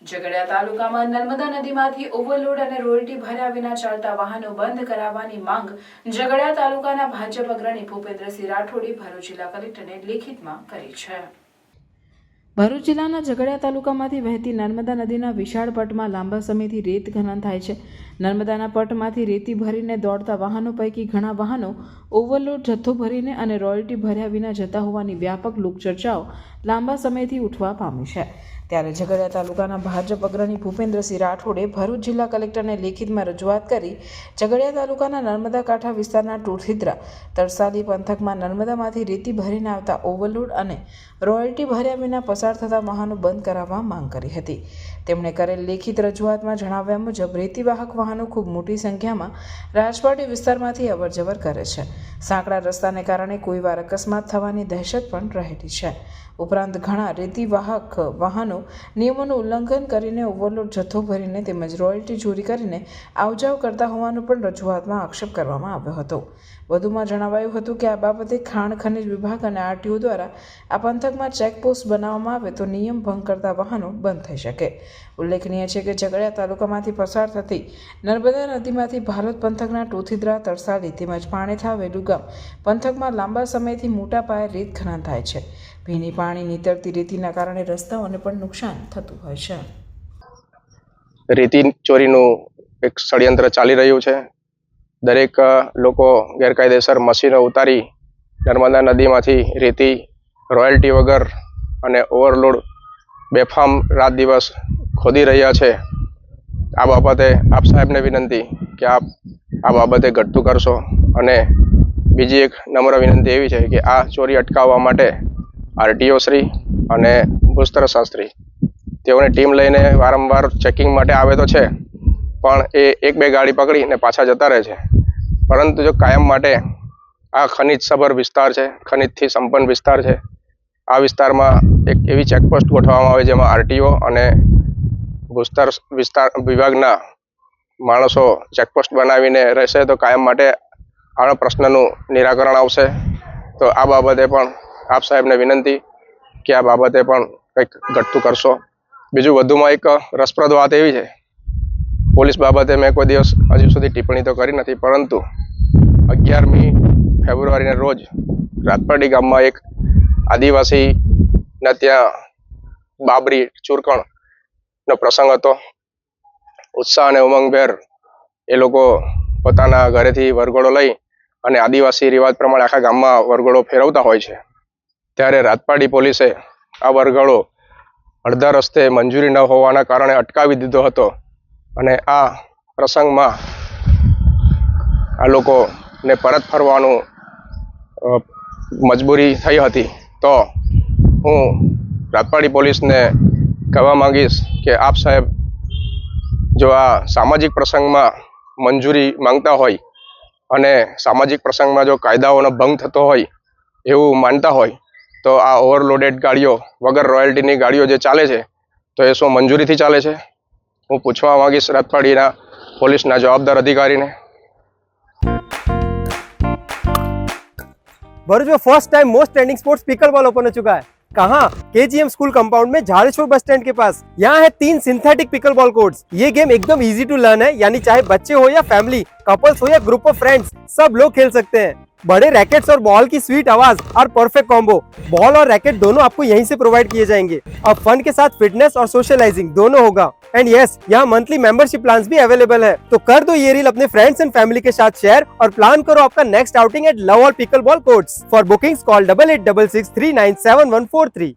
ઝઘડિયા તાલુકામાં નર્મદા નદીમાંથી ઓવરલોડ અને રોયલ્ટી ભર્યા વિના ચાલતા વાહનો બંધ કરાવવાની માંગ ઝઘડિયા તાલુકાના ભાજપ અગ્રણી ભૂપેન્દ્રસિંહ રાઠોડે ભરૂચ જિલ્લા કલેક્ટરને લેખિતમાં કરી છે। ભરૂચ જિલ્લાના ઝઘડિયા તાલુકામાંથી વહેતી નર્મદા નદીના વિશાળ પટમાં લાંબા સમયથી રેત ખનન થાય છે। નર્મદાના પટમાંથી રેતી ભરીને દોડતા વાહનો પૈકી ઘણા વાહનો ઓવરલોડ જથ્થો ભરીને અને રોયલ્ટી ભર્યા વિના જતા હોવાની વ્યાપક લોકચર્ચાઓ લાંબા સમયથી ઉઠવા પામી છે। ત્યારે ઝઘડિયા તાલુકાના ભાજપ અગ્રણી ભૂપેન્દ્રસિંહ રાઠોડે ભરૂચ જિલ્લા કલેક્ટરને લેખિતમાં રજૂઆત કરી ઝઘડિયા તાલુકાના નર્મદા કાંઠા વિસ્તારના ટોઠીદ્રા તરસાલી પંથકમાં નર્મદામાંથી રેતી ભરીને આવતા ઓવરલોડ અને રોયલ્ટી ભર્યા વિના પસાર થતા વાહનો બંધ કરાવવા માંગ કરી હતી। તેમણે કરેલ લેખિત રજૂઆતમાં જણાવ્યા મુજબ રેતીવાહક વાહનો ખૂબ મોટી સંખ્યામાં રાજપાટી વિસ્તારમાંથી અવરજવર કરે છે। સાંકડા રસ્તાને કારણે કોઈ વાર અકસ્માત થવાની દહેશત પણ રહેલી છે। ઉપરાંત ઘણા રેતીવાહક વાહનો નિયમોનું ઉલ્લંઘન કરીને ઓવરલોડ જથ્થો ભરીને તેમજ રોયલ્ટી ચોરી કરીને આવજાવ કરતા હોવાનો પણ રજૂઆતમાં આક્ષેપ કરવામાં આવ્યો હતો। વધુમાં જણાવાયું હતું કે આ બાબતે ખાણ ખનિજ વિભાગ અને આરટીઓ દ્વારા આ પંથકમાં ચેકપોસ્ટ બનાવવામાં આવે તો નિયમ ભંગ કરતા વાહનો બંધ થઈ શકે। ઉલ્લેખનીય છે કે ઝઘડિયા તાલુકામાંથી પસાર થતી નર્મદા નદીમાંથી ભાલોદ પંથકના ટોથીદ્રા તરસાલી તેમજ પાણેથા વેલુગામ પંથકમાં લાંબા સમયથી મોટા પાયે રેત ખનન થાય છે। ભીની પાણી નીતરતી રેતીના કારણે રસ્તાઓને પણ નુકસાન થતું હોય છે। રેતી ચોરીનું એક ષડયંત્ર ચાલી રહ્યું છે। દરેક લોકો ગેરકાયદેસર મશીનો ઉતારી નર્મદા નદીમાંથી રેતી રોયલ્ટી વગર અને ઓવરલોડ બેફામ રાત દિવસ ખોદી રહ્યા છે। આ બાબતે આપ સાહેબને વિનંતી કે આપ આ બાબતે ઘટતું કરશો અને બીજી એક નમ્ર વિનંતી એવી છે કે આ ચોરી અટકાવવા માટે આરટીઓ શ્રી અને ભૂસ્તર શાસ્ત્રી તેઓની ટીમ લઈને વારંવાર ચેકિંગ માટે આવે તો છે પણ એ એક બે ગાડી પકડીને પાછા જતા રહે છે। પરંતુ જો કાયમ માટે આ ખનિજ સભર વિસ્તાર છે, ખનિજથી સંપન્ન વિસ્તાર છે, આ વિસ્તારમાં એક એવી ચેકપોસ્ટ ગોઠવવામાં આવે જેમાં આરટીઓ અને ભૂસ્તર વિસ્તાર વિભાગના માણસો ચેકપોસ્ટ બનાવીને રહેશે તો કાયમ માટે આ પ્રશ્નનું નિરાકરણ આવશે। તો આ બાબતે પણ આપ સાહેબને વિનંતી કે આ બાબતે પણ કંઈક ઘટતું કરશો। બીજું વધુમાં એક રસપ્રદ વાત એવી છે, પોલીસ બાબતે મેં કોઈ દિવસ હજુ સુધી ટિપ્પણી તો કરી નથી, પરંતુ 11મી ફેબ્રુઆરીના રોજ રાજપાટી ગામમાં એક આદિવાસીના ત્યાં બાબરી ચૂરકણનો પ્રસંગ હતો। ઉત્સાહ અને ઉમંગભેર એ લોકો પોતાના ઘરેથી વરઘોડો લઈ અને આદિવાસી રિવાજ પ્રમાણે આખા ગામમાં વરઘોડો ફેરવતા હોય છે। ત્યારે રાજપાટી પોલીસે આ વરઘોડો અડધા રસ્તે મંજૂરી ન હોવાના કારણે અટકાવી દીધો હતો અને આ પ્રસંગમાં આ લોકોને પરત ફરવાનું મજબૂરી થઈ હતી। તો હું રાજપાટી પોલીસને કહેવા માંગીશ કે આપ સાહેબ જો આ સામાજિક પ્રસંગમાં મંજૂરી માંગતા હોય અને સામાજિક પ્રસંગમાં જો કાયદાઓનો ભંગ થતો હોય એવું માનતા હોય તો આ ઓવરલોડેડ ગાડીઓ વગર રોયલ્ટીની ગાડીઓ જે ચાલે છે તો એ શું મંજૂરીથી ચાલે છે? હું પૂછવા માંગીશ રાજપાટીના પોલીસના જવાબદાર अधिकारीને। भरूच में first time most trending sports pickle ball open हो चुका है। कहाँ? केजीएम स्कूल कंपाउंड में झाड़ेश्वर बस स्टैंड के पास। यहाँ है 3 सिंथेटिक पिकल बॉल कोर्ट्स। ये गेम एकदम इजी टू लर्न है, यानी चाहे बच्चे हो या फैमिली, कपल्स हो या ग्रुप ऑफ फ्रेंड्स, सब लोग खेल सकते हैं। बड़े रैकेट्स और बॉल की स्वीट आवाज और परफेक्ट कॉम्बो, बॉल और रैकेट दोनों आपको यहीं से प्रोवाइड किए जाएंगे। अब फन के साथ फिटनेस और सोशलाइजिंग दोनों होगा। एंड यस, यहाँ मंथली मेंबरशिप प्लान्स भी अवेलेबल है। तो कर दो ये रील अपने फ्रेंड्स एंड फैमिली के साथ शेयर और प्लान करो आपका next outing at Love All pickleball courts. For bookings call 8866 397143।